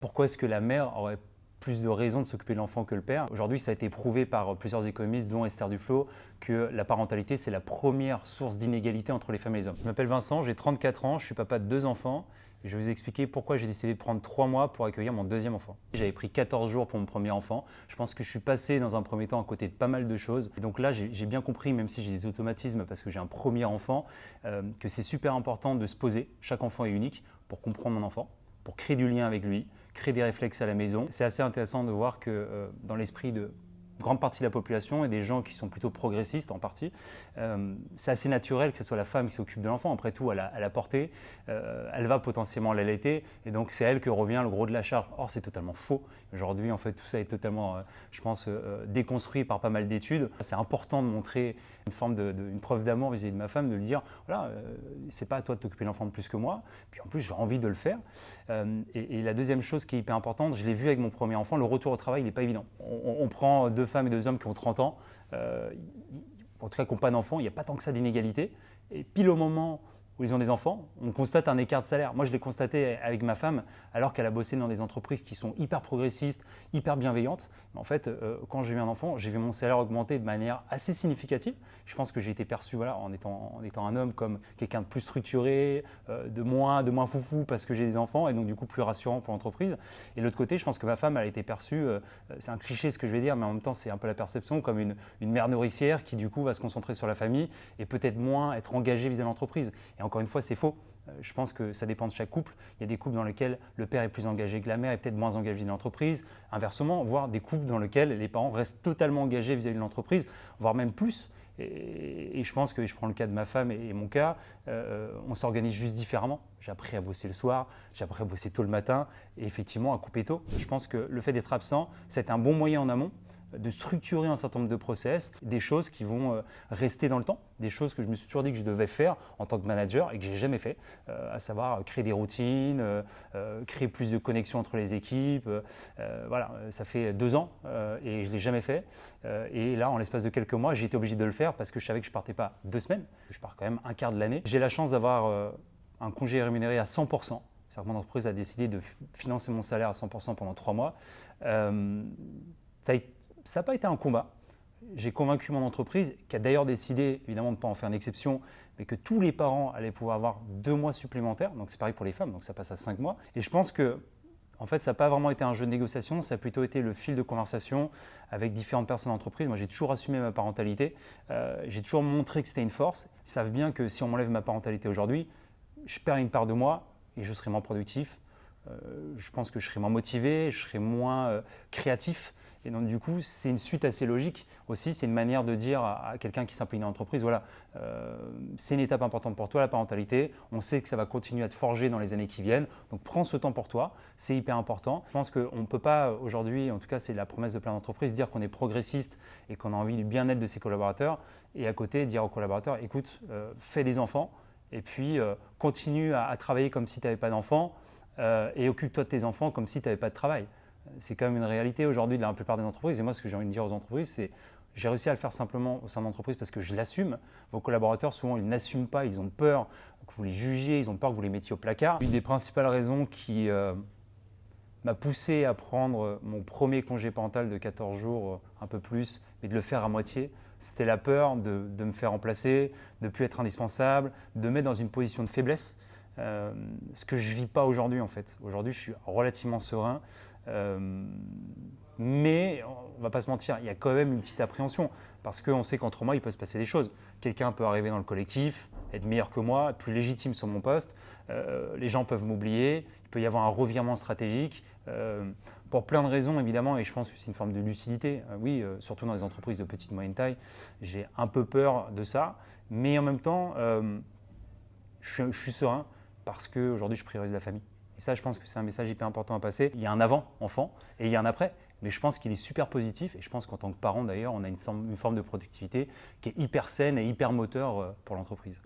Pourquoi est-ce que la mère aurait plus de raisons de s'occuper de l'enfant que le père? Aujourd'hui, ça a été prouvé par plusieurs économistes, dont Esther Duflo, que la parentalité, c'est la première source d'inégalité entre les femmes et les hommes. Je m'appelle Vincent, j'ai 34 ans, je suis papa de 2 enfants. Et je vais vous expliquer pourquoi j'ai décidé de prendre 3 mois pour accueillir mon deuxième enfant. J'avais pris 14 jours pour mon premier enfant. Je pense que je suis passé dans un premier temps à côté de pas mal de choses. Et donc là, j'ai bien compris, même si j'ai des automatismes parce que j'ai un premier enfant, que c'est super important de se poser. Chaque enfant est unique pour comprendre mon enfant, pour créer du lien avec lui, créer des réflexes à la maison. C'est assez intéressant de voir que dans l'esprit de grande partie de la population et des gens qui sont plutôt progressistes en partie, c'est assez naturel que ce soit la femme qui s'occupe de l'enfant. Après tout, elle a porté, elle va potentiellement l'allaiter et donc c'est elle que revient le gros de la charge. Or, c'est totalement faux. Aujourd'hui, en fait, tout ça est totalement, je pense, déconstruit par pas mal d'études. C'est important de montrer une forme une preuve d'amour vis-à-vis de ma femme, de lui dire, voilà, c'est pas à toi de t'occuper de l'enfant de plus que moi, puis en plus, j'ai envie de le faire. Et la deuxième chose qui est hyper importante, je l'ai vu avec mon premier enfant, le retour au travail, il n'est pas évident. On prend 2 femmes et 2 hommes qui ont 30 ans, en tout cas qui n'ont pas d'enfants, il n'y a pas tant que ça d'inégalité. Et pile au moment où ils ont des enfants, on constate un écart de salaire. Moi, je l'ai constaté avec ma femme, alors qu'elle a bossé dans des entreprises qui sont hyper progressistes, hyper bienveillantes. Mais en fait, quand j'ai eu un enfant, j'ai vu mon salaire augmenter de manière assez significative. Je pense que j'ai été perçu, voilà, en étant un homme, comme quelqu'un de plus structuré, de moins foufou parce que j'ai des enfants, et donc du coup plus rassurant pour l'entreprise. Et de l'autre côté, je pense que ma femme, elle a été perçue, c'est un cliché ce que je vais dire, mais en même temps, c'est un peu la perception, comme une mère nourricière qui du coup va se concentrer sur la famille et peut-être moins être engagée vis-à-vis de l'entreprise. Et encore une fois, c'est faux. Je pense que ça dépend de chaque couple. Il y a des couples dans lesquels le père est plus engagé que la mère et peut-être moins engagé dans l'entreprise. Inversement, voire des couples dans lesquels les parents restent totalement engagés vis-à-vis de l'entreprise, voire même plus. Et je pense que je prends le cas de ma femme et mon cas, on s'organise juste différemment. J'ai appris à bosser le soir, j'ai appris à bosser tôt le matin et effectivement à couper tôt. Je pense que le fait d'être absent, c'est un bon moyen en amont de structurer un certain nombre de process, des choses qui vont rester dans le temps, des choses que je me suis toujours dit que je devais faire en tant que manager et que j'ai jamais fait, à savoir créer des routines, créer plus de connexions entre les équipes. Voilà, ça fait 2 ans et je l'ai jamais fait. Et là, en l'espace de quelques mois, j'ai été obligé de le faire parce que je savais que je partais pas 2 semaines, je pars quand même un quart de l'année. J'ai la chance d'avoir un congé rémunéré à 100%. C'est-à-dire que mon entreprise a décidé de financer mon salaire à 100% pendant 3 mois. Ça n'a pas été un combat. J'ai convaincu mon entreprise, qui a d'ailleurs décidé, évidemment, de ne pas en faire une exception, mais que tous les parents allaient pouvoir avoir 2 mois supplémentaires. Donc c'est pareil pour les femmes, donc ça passe à 5 mois. Et je pense que, en fait, ça n'a pas vraiment été un jeu de négociation, ça a plutôt été le fil de conversation avec différentes personnes d'entreprise. Moi, j'ai toujours assumé ma parentalité, j'ai toujours montré que c'était une force. Ils savent bien que si on m'enlève ma parentalité aujourd'hui, je perds une part de moi et je serai moins productif. Je pense que je serai moins motivé, je serai moins créatif. Et donc du coup, c'est une suite assez logique aussi. C'est une manière de dire à quelqu'un qui s'implique dans l'entreprise, voilà, c'est une étape importante pour toi, la parentalité. On sait que ça va continuer à te forger dans les années qui viennent. Donc prends ce temps pour toi, c'est hyper important. Je pense qu'on ne peut pas aujourd'hui, en tout cas c'est la promesse de plein d'entreprises, dire qu'on est progressiste et qu'on a envie du bien-être de ses collaborateurs et à côté dire aux collaborateurs, écoute, fais des enfants et puis continue à travailler comme si tu n'avais pas d'enfants. Et occupe-toi de tes enfants comme si tu n'avais pas de travail. C'est quand même une réalité aujourd'hui de la plupart des entreprises. Et moi, ce que j'ai envie de dire aux entreprises, c'est j'ai réussi à le faire simplement au sein de l'entreprise parce que je l'assume. Vos collaborateurs, souvent, ils n'assument pas, ils ont peur que vous les jugiez, ils ont peur que vous les mettiez au placard. Une des principales raisons qui m'a poussé à prendre mon premier congé parental de 14 jours, un peu plus, mais de le faire à moitié, c'était la peur de me faire remplacer, de ne plus être indispensable, de me mettre dans une position de faiblesse. Ce que je ne vis pas aujourd'hui en fait. Aujourd'hui, je suis relativement serein, mais on ne va pas se mentir, il y a quand même une petite appréhension parce qu'on sait qu'entre moi, il peut se passer des choses. Quelqu'un peut arriver dans le collectif, être meilleur que moi, être plus légitime sur mon poste, les gens peuvent m'oublier, il peut y avoir un revirement stratégique, pour plein de raisons évidemment, et je pense que c'est une forme de lucidité. Oui, surtout dans les entreprises de petite et moyenne taille, j'ai un peu peur de ça, mais en même temps, je suis serein. Parce qu'aujourd'hui, je priorise la famille. Et ça, je pense que c'est un message hyper important à passer. Il y a un avant enfant et il y a un après. Mais je pense qu'il est super positif. Et je pense qu'en tant que parent, d'ailleurs, on a une forme de productivité qui est hyper saine et hyper moteur pour l'entreprise.